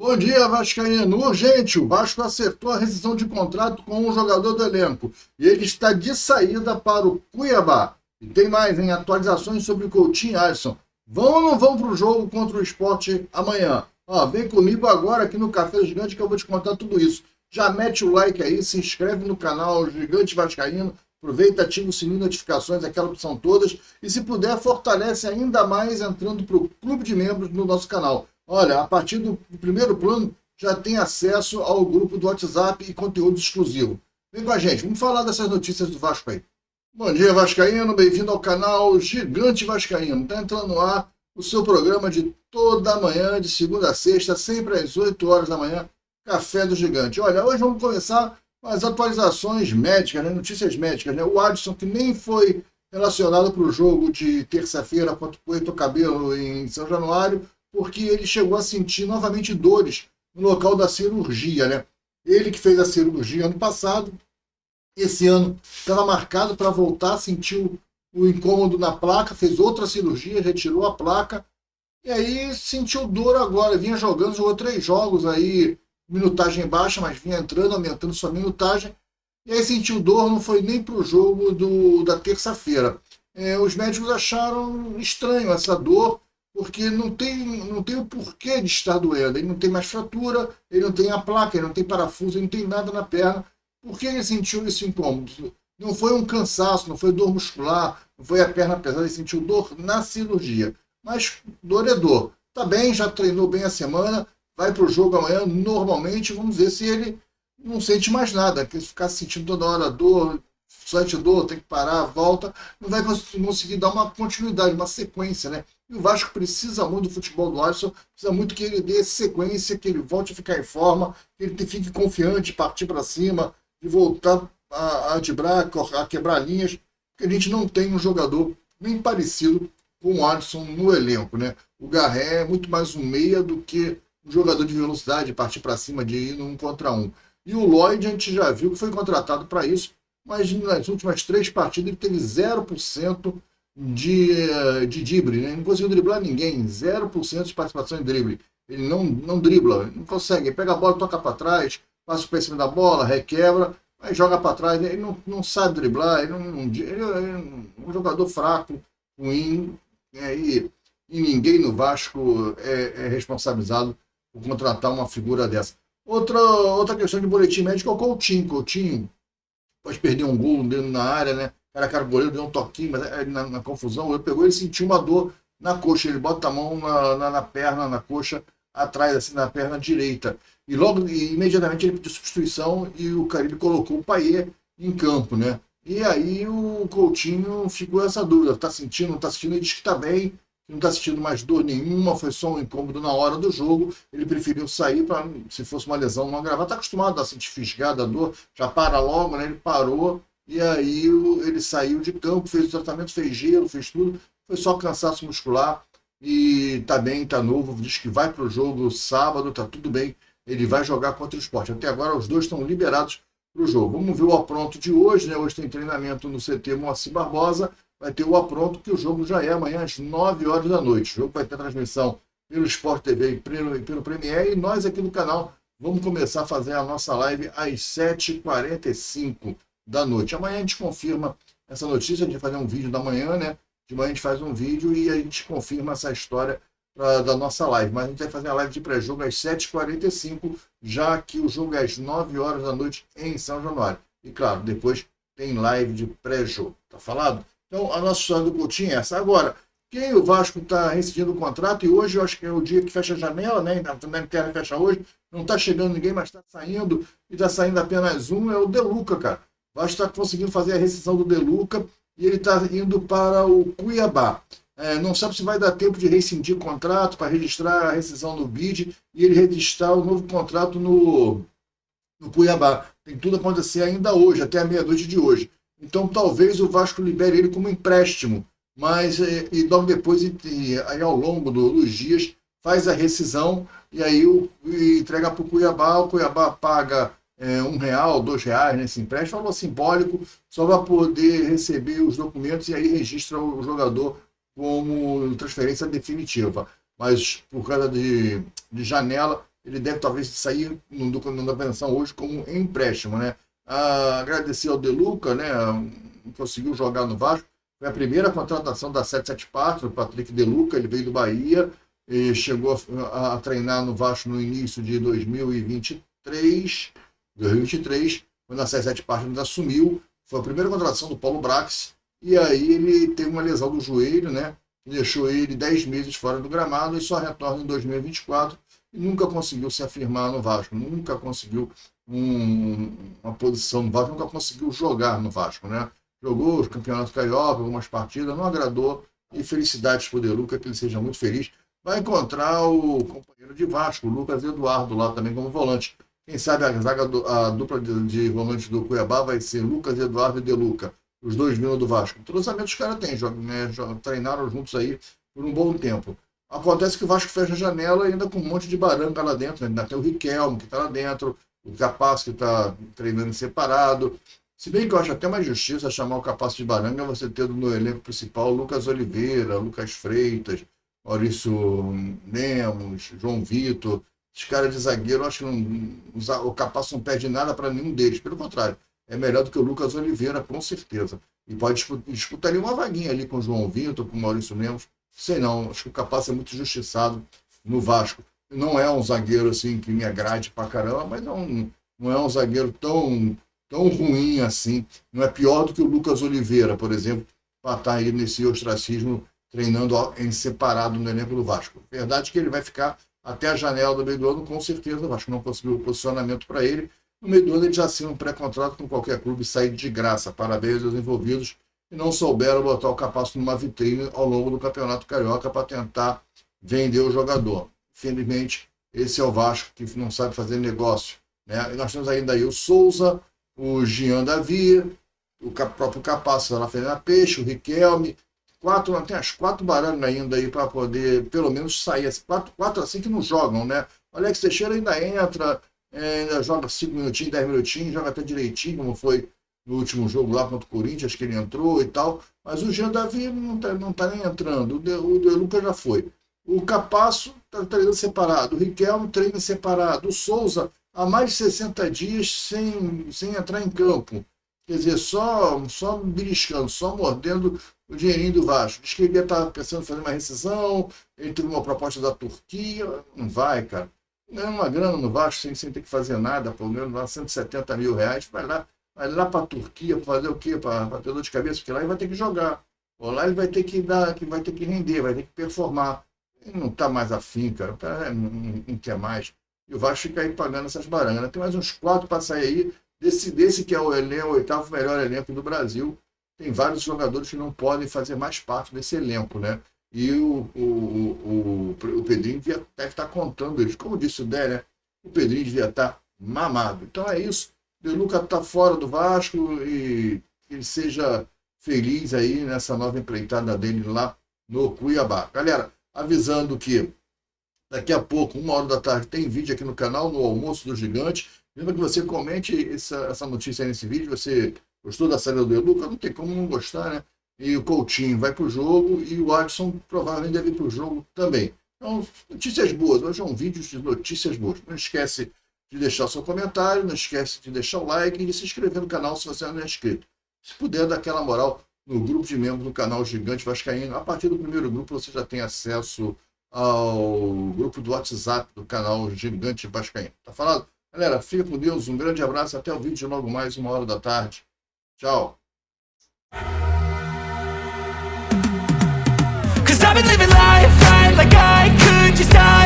Bom dia, Vascaíno. Urgente, o Vasco acertou a rescisão de contrato com um jogador do elenco e ele está de saída para o Cuiabá. E tem mais, em atualizações sobre o Coutinho e Alisson. Vão ou não vão para o jogo contra o Sport amanhã? Ó, vem comigo agora aqui no Café Gigante que eu vou te contar tudo isso. Já mete o like aí, se inscreve no canal Gigante Vascaíno, aproveita, ativa o sininho de notificações, aquela opção todas, e se puder, fortalece ainda mais entrando para o clube de membros no nosso canal. Olha, a partir do primeiro plano já tem acesso ao grupo do WhatsApp e conteúdo exclusivo. Vem com a gente, vamos falar dessas notícias do Vasco aí. Bom dia, Vascaíno, bem-vindo ao canal Gigante Vascaíno. Está entrando no ar o seu programa de toda manhã, de segunda a sexta, sempre às 8 horas da manhã, Café do Gigante. Olha, hoje vamos começar com as atualizações médicas, né? Notícias médicas. Né? O Adson, que nem foi relacionado para o jogo de terça-feira contra o Puerto Cabelo em São Januário, porque ele chegou a sentir novamente dores no local da cirurgia, né? Ele que fez a cirurgia ano passado, esse ano estava marcado para voltar, sentiu o incômodo na placa, fez outra cirurgia, retirou a placa, e aí sentiu dor agora, vinha jogando, jogou 3 jogos aí, minutagem baixa, mas vinha entrando, aumentando sua minutagem, e aí sentiu dor, não foi nem para o jogo da terça-feira. Os médicos acharam estranho essa dor, porque não tem o porquê de estar doendo. Ele não tem mais fratura, ele não tem a placa, ele não tem parafuso, ele não tem nada na perna. Por que ele sentiu esse incômodo? Não foi um cansaço, não foi dor muscular, não foi a perna pesada, ele sentiu dor na cirurgia. Mas dor é dor. Tá bem, já treinou bem a semana, vai para o jogo amanhã normalmente, vamos ver se ele não sente mais nada, porque se ficar sentindo toda hora dor, sente dor, tem que parar, volta, não vai conseguir dar uma continuidade, uma sequência, né? E o Vasco precisa muito do futebol do Alisson, precisa muito que ele dê sequência, que ele volte a ficar em forma, que ele fique confiante, partir para cima, de voltar a driblar, a quebrar linhas, porque a gente não tem um jogador nem parecido com o Alisson no elenco, né? O Garré é muito mais um meia do que um jogador de velocidade, partir para cima, de ir num contra um. E o Lloyd, a gente já viu que foi contratado para isso, mas nas últimas 3 partidas ele teve 0% de drible, né? Ele não conseguiu driblar ninguém, 0% de participação em drible. Ele não dribla, não consegue. Ele pega a bola, toca para trás, passa por cima da bola, requebra, aí joga para trás. Ele não sabe driblar, ele é um jogador fraco, ruim, e ninguém no Vasco é responsabilizado por contratar uma figura dessa. Outra questão de boletim médico é o Coutinho. Coutinho pode perder um gol dentro na área, né? Cara, o goleiro deu um toquinho, mas na confusão, ele pegou e sentiu uma dor na coxa. Ele bota a mão na perna, na coxa, atrás, assim, na perna direita. E imediatamente ele pediu substituição e o Carille colocou o Payet em campo, né? E aí o Coutinho ficou essa dúvida, tá sentindo, não tá sentindo, ele diz que tá bem, não está sentindo mais dor nenhuma, foi só um incômodo na hora do jogo, ele preferiu sair para, se fosse uma lesão, não agravar. Está acostumado a sentir fisgada, a dor, já para logo, né? Ele parou e aí ele saiu de campo, fez o tratamento, fez gelo, fez tudo, foi só cansaço muscular e está bem, está novo, diz que vai para o jogo sábado, está tudo bem, ele vai jogar contra o Sport. Até agora os dois estão liberados para o jogo. Vamos ver o apronto de hoje, né? Hoje tem treinamento no CT Moacir Barbosa, vai ter o apronto, que o jogo já é amanhã às 9 horas da noite. O jogo vai ter transmissão pelo Sport TV e pelo Premiere, e nós aqui no canal vamos começar a fazer a nossa live às 7h45 da noite. Amanhã a gente confirma essa notícia, a gente vai fazer um vídeo da manhã, né? De manhã a gente faz um vídeo e a gente confirma essa história da nossa live. Mas a gente vai fazer a live de pré-jogo às 7h45, já que o jogo é às 9 horas da noite em São Januário. E claro, depois tem live de pré-jogo. Tá falado? Então, a nossa história do Coutinho é essa. Agora, quem o Vasco está rescindindo o contrato, e hoje eu acho que é o dia que fecha a janela, né? Na interna fecha hoje, não está chegando ninguém, mas está saindo, e está saindo apenas um, é o De Luca, cara. O Vasco está conseguindo fazer a rescisão do De Luca, e ele está indo para o Cuiabá. Não sabe se vai dar tempo de rescindir o contrato, para registrar a rescisão no BID, e ele registrar o novo contrato no Cuiabá. Tem tudo a acontecer ainda hoje, até a meia-noite de hoje. Então talvez o Vasco libere ele como empréstimo, mas e logo depois, aí ao longo dos dias, faz a rescisão e aí entrega para o Cuiabá paga R$ 1, R$ 2 nesse empréstimo, valor simbólico, só para poder receber os documentos e aí registra o jogador como transferência definitiva. Mas por causa de janela, ele deve talvez sair da pensão hoje como empréstimo, né? Agradecer ao De Luca, né? Conseguiu jogar no Vasco. Foi a primeira contratação da 77 Partos, o Patrick De Luca, ele veio do Bahia, e chegou a treinar no Vasco no início de 2023, quando a 77 Partos assumiu. Foi a primeira contratação do Paulo Brax, e aí ele teve uma lesão do joelho, né? Que deixou ele 10 meses fora do gramado e só retorna em 2024 e nunca conseguiu se afirmar no Vasco, nunca conseguiu uma posição no Vasco, nunca conseguiu jogar no Vasco, né? Jogou os campeonatos carioca, algumas partidas, não agradou, e felicidades para o De Luca, que ele seja muito feliz. Vai encontrar o companheiro de Vasco, o Lucas Eduardo, lá também como volante. Quem sabe a dupla de volantes do Cuiabá vai ser Lucas Eduardo e De Luca. Os dois vindo do Vasco. Cruzamento os caras têm, né? Treinaram juntos aí por um bom tempo. Acontece que o Vasco fecha a janela ainda com um monte de baranga lá dentro. Ainda tem o Riquelme, que está lá dentro, o Capaz, que está treinando separado. Se bem que eu acho até uma injustiça chamar o Capaz de baranga, você ter no elenco principal Lucas Oliveira, Lucas Freitas, Maurício Lemos, João Vitor. Os caras de zagueiro, eu acho que o Capaz não perde nada para nenhum deles. Pelo contrário, é melhor do que o Lucas Oliveira, com certeza. E pode disputar ali uma vaguinha ali com o João Vitor, com o Maurício Lemos. Sei não, acho que o Capaz é muito injustiçado no Vasco. Não é um zagueiro assim que me agrade pra caramba, mas não é um zagueiro tão ruim assim. Não é pior do que o Lucas Oliveira, por exemplo, para estar aí nesse ostracismo, treinando em separado no elenco do Vasco. Verdade que ele vai ficar até a janela do meio do ano, com certeza. O Vasco não conseguiu o posicionamento para ele. No meio do ano ele já assina um pré-contrato com qualquer clube e sai de graça. Parabéns aos envolvidos que não souberam botar o Capaz numa vitrine ao longo do Campeonato Carioca para tentar vender o jogador. Infelizmente, esse é o Vasco que não sabe fazer negócio, né? E nós temos ainda aí o Souza, o Jean Davi, o próprio Capaz, lá Fernando Peixe, o Riquelme. Tem as 4 barangas ainda aí para poder, pelo menos, sair. 4 assim que não jogam, né? O Alex Teixeira ainda entra, ainda joga 5 minutinhos, 10 minutinhos, joga até direitinho, como foi no último jogo lá contra o Corinthians, que ele entrou e tal. Mas o Jean Davi não tá nem entrando. O De Luca já foi. O Capasso está treinando separado. O Riquelme treina separado. O Souza, há mais de 60 dias sem entrar em campo. Quer dizer, só beliscando, só mordendo o dinheirinho do Vasco. Diz que ele está pensando em fazer uma rescisão, ele teve uma proposta da Turquia. Não vai, cara. Ganha uma grana no Vasco sem ter que fazer nada, pelo menos lá 170 mil reais. Vai lá para a Turquia para fazer o quê? Para ter dor de cabeça, porque lá ele vai ter que jogar. Ou lá ele vai ter que render, vai ter que performar. Ele não está mais afim, cara. O cara não quer mais. E o Vasco fica aí pagando essas barangas. Tem mais uns 4 para sair aí. Desse que é o 8º melhor elenco do Brasil. Tem vários jogadores que não podem fazer mais parte desse elenco, né? E o Pedrinho deve estar contando eles. Como disse o Dé, né? O Pedrinho devia estar mamado. Então é isso. O De Luca está fora do Vasco e que ele seja feliz aí nessa nova empreitada dele lá no Cuiabá. Galera, avisando que daqui a pouco, 1h da tarde, tem vídeo aqui no canal, no Almoço do Gigante. Lembra que você comente essa notícia aí nesse vídeo. Você gostou da série do De Luca? Não tem como não gostar, né? E o Coutinho vai para o jogo e o Adson provavelmente deve ir para o jogo também. Então, notícias boas. Hoje é um vídeo de notícias boas. Não esquece de deixar seu comentário, não esquece de deixar o like e de se inscrever no canal se você não é inscrito. Se puder, dar aquela moral no grupo de membros do canal Gigante Vascaíno. A partir do primeiro grupo você já tem acesso ao grupo do WhatsApp do canal Gigante Vascaíno. Tá falado? Galera, fica com Deus, um grande abraço, até o vídeo de logo mais, 1h da tarde. Tchau. Cause I've been living life right like I could just die.